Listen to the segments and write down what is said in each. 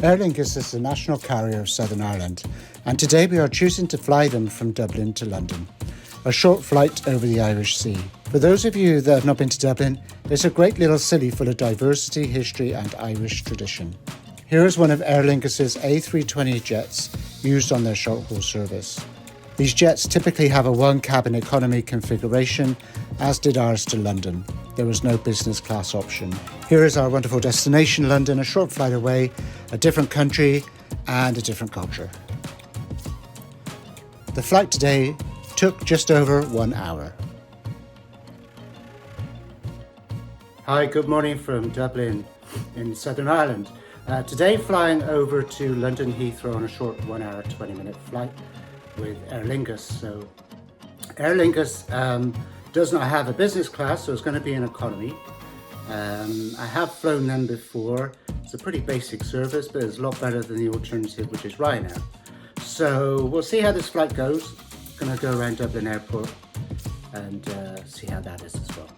Aer Lingus is the national carrier of Southern Ireland, and today we are choosing to fly them from Dublin to London, a short flight over the Irish Sea. For those of you that have not been to Dublin, it's a great little city full of diversity, history and Irish tradition. Here is one of Aer Lingus's A320 jets used on their short-haul service. These jets typically have a one-cabin economy configuration, as did ours to London. There was no business class option. Here is our wonderful destination, London, a short flight away, a different country and a different culture. The flight today took just over 1 hour. Hi, good morning from Dublin in Southern Ireland. Today flying over to London Heathrow on a short 1 hour, 20-minute flight with Aer Lingus. So Aer Lingus does not have a business class, so it's going to be an economy. I have flown them before. It's a pretty basic service, but it's a lot better than the alternative, which is Ryanair. So we'll see how this flight goes. Going to go around Dublin Airport and see how that is as well.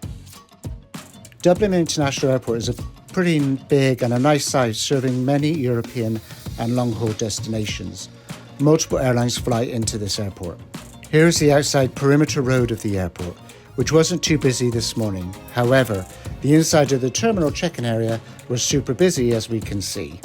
Dublin International Airport is a pretty big and a nice size, serving many European and long-haul destinations. Multiple airlines fly into this airport. Here is the outside perimeter road of the airport, which wasn't too busy this morning. However, the inside of the terminal check-in area was super busy, as we can see.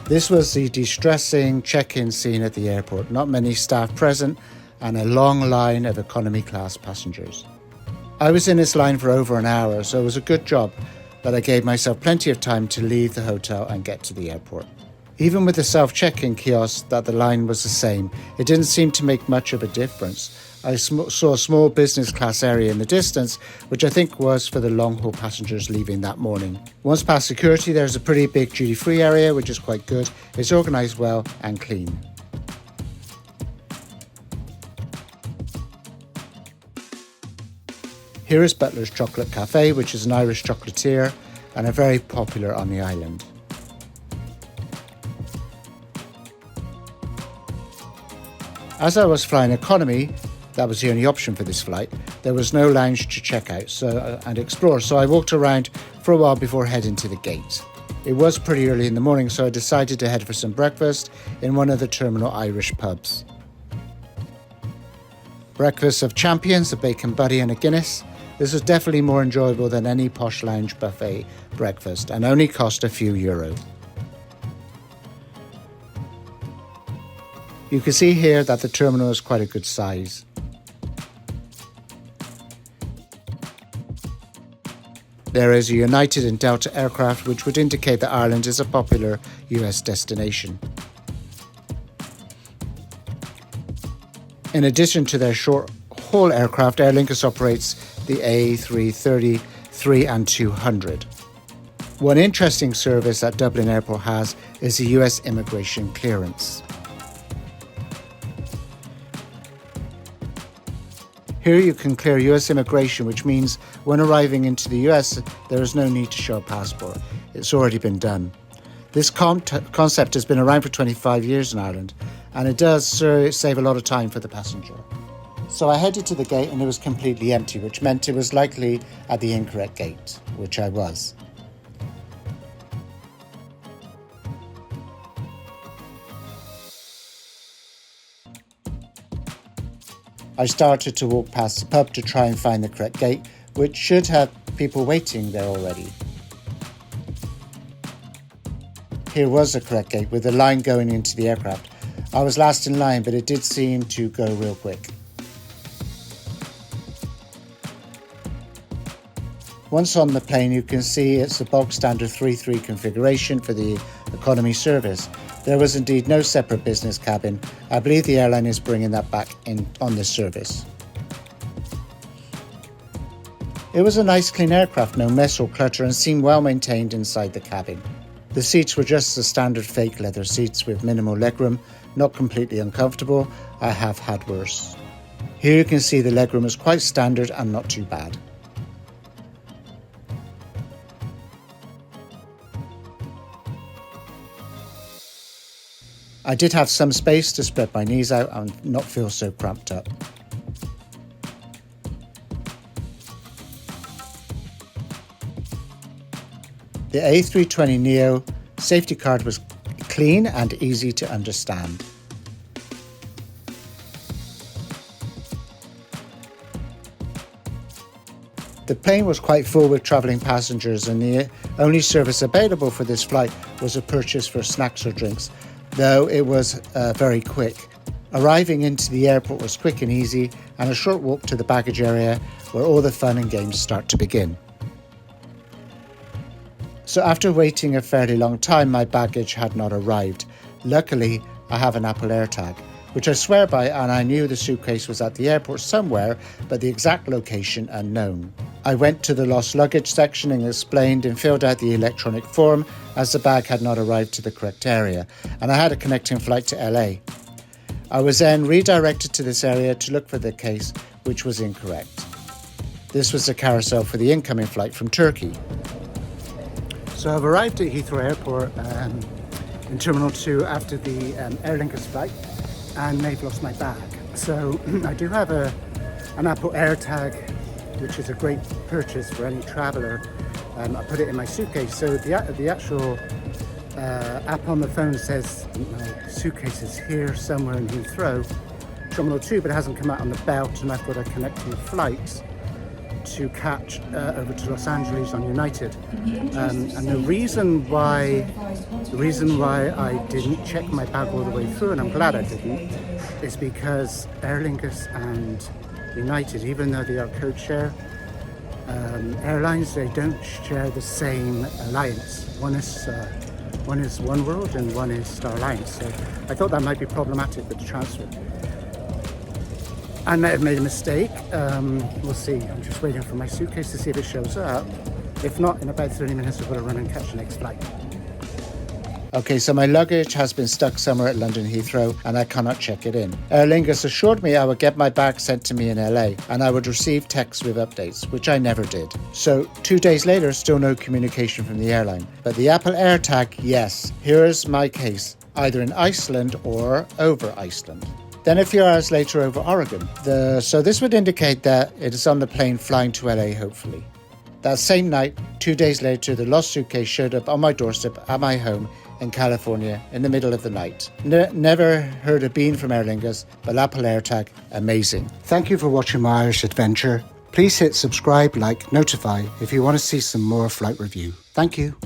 This was the distressing check-in scene at the airport. Not many staff present and a long line of economy class passengers. I was in this line for over an hour, so it was a good job that I gave myself plenty of time to leave the hotel and get to the airport. Even with the self-check-in kiosk that the line was the same, it didn't seem to make much of a difference. I saw a small business class area in the distance, which I think was for the long-haul passengers leaving that morning. Once past security, there's a pretty big duty-free area, which is quite good. It's organised well and clean. Here is Butlers Chocolate Cafe, which is an Irish chocolatier and are very popular on the island. As I was flying economy, that was the only option for this flight, there was no lounge to check out and explore, so I walked around for a while before heading to the gate. It was pretty early in the morning, so I decided to head for some breakfast in one of the terminal Irish pubs. Breakfast of champions, a bacon buddy and a Guinness. This was definitely more enjoyable than any posh lounge buffet breakfast and only cost a few euro. You can see here that the terminal is quite a good size. There is a United and Delta aircraft, which would indicate that Ireland is a popular US destination. In addition to their short-haul aircraft, Aer Lingus operates the A330, 3 and 200. One interesting service that Dublin Airport has is the US immigration clearance. Here you can clear US immigration, which means when arriving into the US, there is no need to show a passport. It's already been done. This concept has been around for 25 years in Ireland, and it does save a lot of time for the passenger. So I headed to the gate and it was completely empty, which meant it was likely at the incorrect gate, which I was. I started to walk past the pub to try and find the correct gate, which should have people waiting there already. Here was the correct gate with a line going into the aircraft. I was last in line, but it did seem to go real quick. Once on the plane, you can see it's a bog standard 3-3 configuration for the economy service. There was indeed no separate business cabin. I believe the airline is bringing that back in on this service. It was a nice clean aircraft, no mess or clutter, and seemed well maintained inside the cabin. The seats were just the standard fake leather seats with minimal legroom, not completely uncomfortable. I have had worse. Here you can see the legroom is quite standard and not too bad. I did have some space to spread my knees out and not feel so cramped up. The A320neo safety card was clean and easy to understand. The plane was quite full with travelling passengers, and the only service available for this flight was a purchase for snacks or drinks, though it was very quick. Arriving into the airport was quick and easy, and a short walk to the baggage area where all the fun and games start to begin. So after waiting a fairly long time, my baggage had not arrived. Luckily, I have an Apple AirTag, which I swear by, and I knew the suitcase was at the airport somewhere, but the exact location unknown. I went to the lost luggage section and explained and filled out the electronic form, as the bag had not arrived to the correct area, and I had a connecting flight to LA. I was then redirected to this area to look for the case, which was incorrect. This was the carousel for the incoming flight from Turkey. So I've arrived at Heathrow Airport in Terminal 2 after the Aer Lingus flight, and they've lost my bag. So I do have an Apple AirTag, which is a great purchase for any traveller. I put it in my suitcase. So the actual app on the phone says my suitcase is here somewhere in Heathrow, Terminal 2, but it hasn't come out on the belt, and I've got a connecting flight to catch over to Los Angeles on United. And the reason why I didn't check my bag all the way through, and I'm glad I didn't, is because Aer Lingus and United, even though they are code-share airlines, they don't share the same alliance. One is One World and one is Star Alliance. So I thought that might be problematic with the transfer. I may have made a mistake. We'll see. I'm just waiting for my suitcase to see if it shows up. If not, in about 30 minutes, I've got to run and catch the next flight. Okay, so my luggage has been stuck somewhere at London Heathrow, and I cannot check it in. Aer Lingus assured me I would get my bag sent to me in LA, and I would receive texts with updates, which I never did. So 2 days later, still no communication from the airline. But the Apple AirTag, yes. Here is my case, either in Iceland or over Iceland. Then a few hours later over Oregon. So this would indicate that it is on the plane flying to LA, hopefully. That same night, 2 days later, the lost suitcase showed up on my doorstep at my home in California in the middle of the night. Never heard a bean from Aer Lingus, but Apple AirTag, amazing. Thank you for watching my Irish adventure. Please hit subscribe, like, notify if you want to see some more flight review. Thank you.